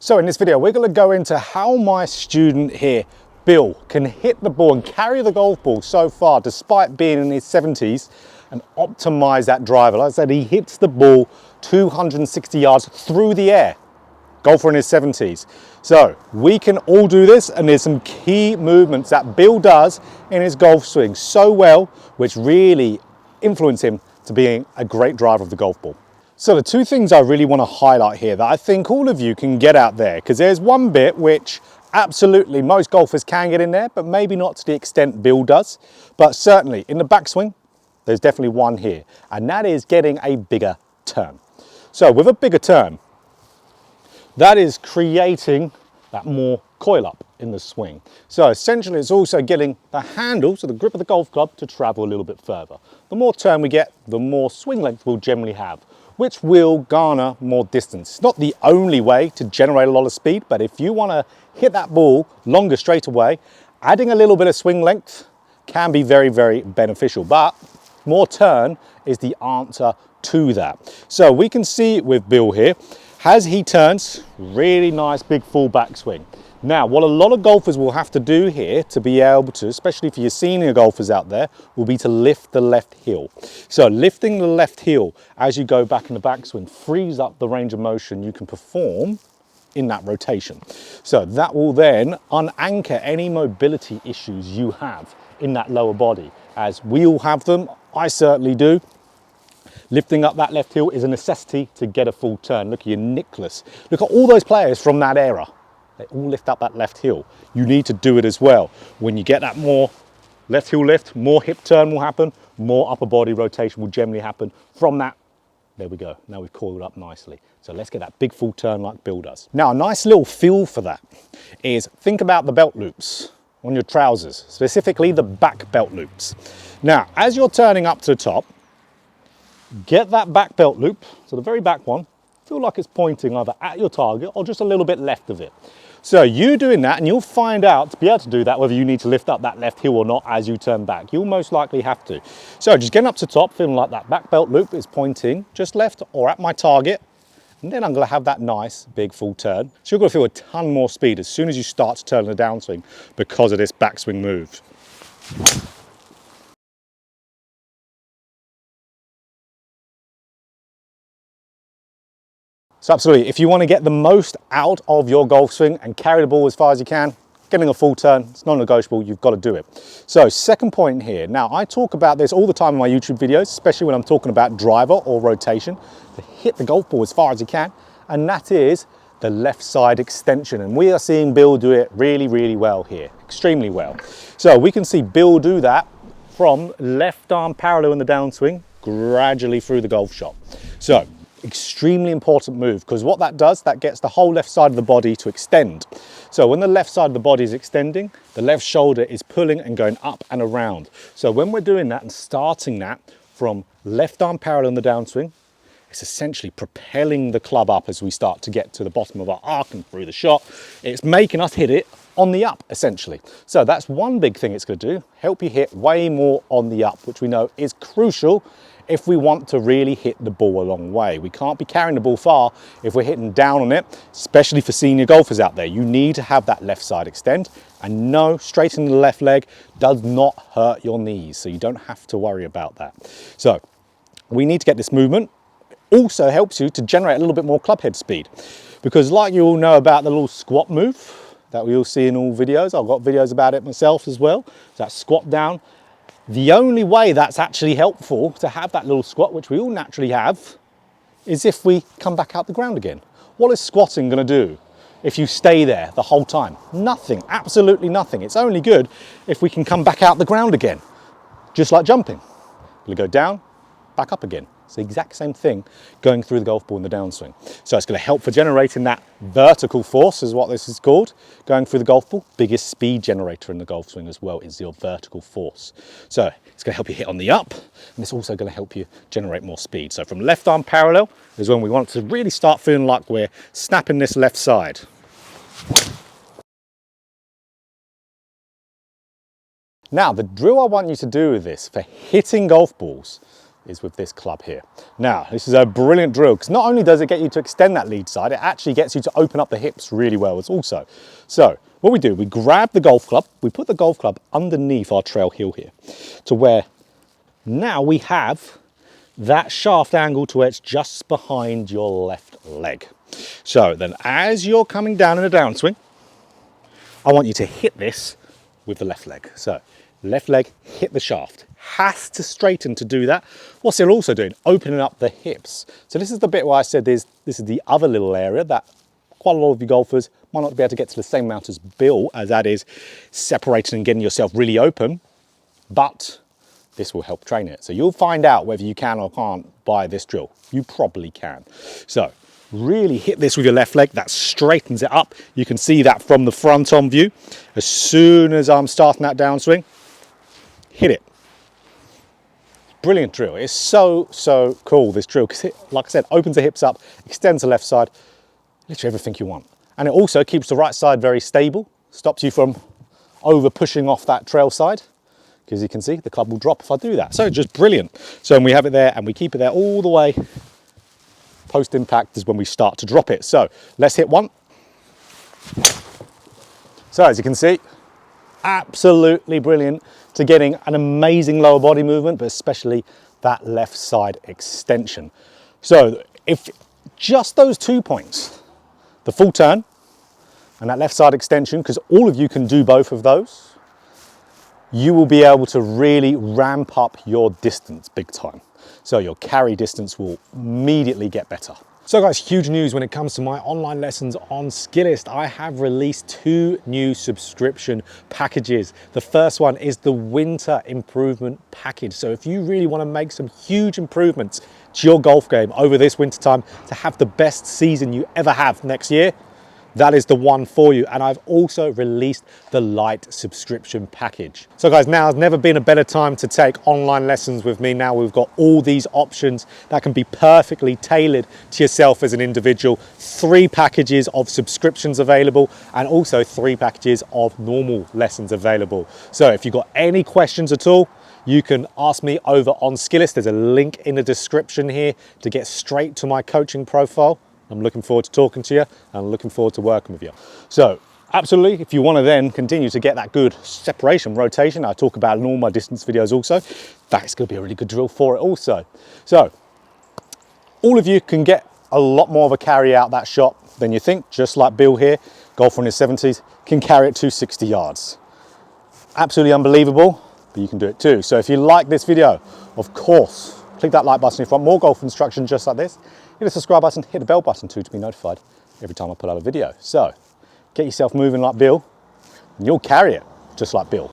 So in this video, we're going to go into how my student here, Bill, can hit the ball and carry the golf ball so far, despite being in his 70s, and optimize that driver. Like I said, he hits the ball 260 yards through the air. Golfer in his 70s. So we can all do this, and there's some key movements that Bill does in his golf swing so well, which really influence him to being a great driver of the golf ball. So the two things I really want to highlight here that I think all of you can get out there, because there's one bit which absolutely most golfers can get in there, but maybe not to the extent Bill does. But certainly in the backswing, there's definitely one here, and that is getting a bigger turn. So with a bigger turn, that is creating that more coil up in the swing. So essentially it's also getting the handle, so the grip of the golf club, to travel a little bit further. The more turn we get, the more swing length we'll generally have, which will garner more distance. It's not the only way to generate a lot of speed, but if you want to hit that ball longer straight away, adding a little bit of swing length can be very, very beneficial. But more turn is the answer to that. So we can see with Bill here, as he turns, really nice big full backswing. Now, what a lot of golfers will have to do here to be able to, especially for your senior golfers out there, will be to lift the left heel. So lifting the left heel as you go back in the backswing frees up the range of motion you can perform in that rotation. So that will then unanchor any mobility issues you have in that lower body, as we all have them. I certainly do. Lifting up that left heel is a necessity to get a full turn. Look at your Nicholas. Look at all those players from that era. They all lift up that left heel. You need to do it as well. When you get that more left heel lift, more hip turn will happen, more upper body rotation will generally happen. From that, there we go. Now we've coiled up nicely. So let's get that big full turn like Bill does. Now, a nice little feel for that is, think about the belt loops on your trousers, specifically the back belt loops. Now, as you're turning up to the top, get that back belt loop, so the very back one, feel like it's pointing either at your target or just a little bit left of it. So you doing that, and you'll find out, to be able to do that, whether you need to lift up that left heel or not as you turn back. You'll most likely have to. So just getting up to top, feeling like that back belt loop is pointing just left or at my target. And then I'm going to have that nice big full turn. So you're going to feel a ton more speed as soon as you start to turn the downswing because of this backswing move. So absolutely, if you want to get the most out of your golf swing and carry the ball as far as you can, getting a full turn, it's non-negotiable, you've got to do it. So second point here, now I talk about this all the time in my YouTube videos, especially when I'm talking about driver or rotation, to hit the golf ball as far as you can, and that is the left side extension. And we are seeing Bill do it really, really well here, extremely well. So we can see Bill do that from left arm parallel in the downswing, gradually through the golf shot. So extremely important move, because what that does, that gets the whole left side of the body to extend. So when the left side of the body is extending, the left shoulder is pulling and going up and around. So when we're doing that and starting that from left arm parallel in the downswing, it's essentially propelling the club up as we start to get to the bottom of our arc and through the shot. It's making us hit it on the up, essentially. So that's one big thing it's going to do, help you hit way more on the up, which we know is crucial if we want to really hit the ball a long way. We can't be carrying the ball far if we're hitting down on it, especially for senior golfers out there. You need to have that left side extend, and no, straightening the left leg does not hurt your knees, so you don't have to worry about that. So we need to get this movement. Also helps you to generate a little bit more club head speed, because like you all know about the little squat move that we all see in all videos, I've got videos about it myself as well, so that squat down. The only way that's actually helpful to have that little squat, which we all naturally have, is if we come back out the ground again. What is squatting going to do if you stay there the whole time? Nothing, absolutely nothing. It's only good if we can come back out the ground again, just like jumping. We'll go down, back up again. It's the exact same thing going through the golf ball in the downswing. So it's going to help for generating that vertical force, is what this is called, going through the golf ball. Biggest speed generator in the golf swing as well is your vertical force. So it's going to help you hit on the up, and it's also going to help you generate more speed. So from left arm parallel is when we want to really start feeling like we're snapping this left side. Now, the drill I want you to do with this for hitting golf balls is with this club here. Now, this is a brilliant drill because not only does it get you to extend that lead side, it actually gets you to open up the hips really well as also. So what we do, we grab the golf club, we put the golf club underneath our trail heel here to where now we have that shaft angle to where it's just behind your left leg. So then as you're coming down in a downswing, I want you to hit this with the left leg. So left leg, hit the shaft. Has to straighten to do that. What's it also doing? Opening up the hips. So this is the bit where I said this is the other little area that quite a lot of you golfers might not be able to get to the same amount as Bill, as that is separating and getting yourself really open, but this will help train it. So you'll find out whether you can or can't by this drill. You probably can. So really hit this with your left leg. That straightens it up. You can see that from the front on view. As soon as I'm starting that downswing, hit it. Brilliant drill. It's so cool, this drill, because it, like I said, opens the hips up, extends the left side, literally everything you want. And it also keeps the right side very stable, stops you from over pushing off that trail side, because you can see the club will drop if I do that. So just brilliant. So when we have it there and we keep it there all the way, post impact is when we start to drop it. So let's hit one. So as you can see, absolutely brilliant to getting an amazing lower body movement, but especially that left side extension. So if just those 2 points, the full turn and that left side extension, because all of you can do both of those, you will be able to really ramp up your distance big time. So your carry distance will immediately get better. So guys, huge news when it comes to my online lessons on Skillest. I have released 2 new subscription packages. The first one is the Winter Improvement Package. So if you really want to make some huge improvements to your golf game over this winter time to have the best season you ever have next year, that is the one for you. And I've also released the Light subscription package. So guys, now has never been a better time to take online lessons with me. Now we've got all these options that can be perfectly tailored to yourself as an individual. 3 packages of subscriptions available and also 3 packages of normal lessons available. So if you've got any questions at all, you can ask me over on Skillest. There's a link in the description here to get straight to my coaching profile. I'm looking forward to talking to you and I'm looking forward to working with you. So absolutely, if you want to then continue to get that good separation, rotation, I talk about in all my distance videos also, that's going to be a really good drill for it also. So all of you can get a lot more of a carry out that shot than you think, just like Bill here, golfer in his 70s, can carry it 260 yards. Absolutely unbelievable, but you can do it too. So if you like this video, of course, click that like button if you want more golf instruction just like this. Hit the subscribe button, hit the bell button too to be notified every time I put out a video. So get yourself moving like Bill and you'll carry it just like Bill.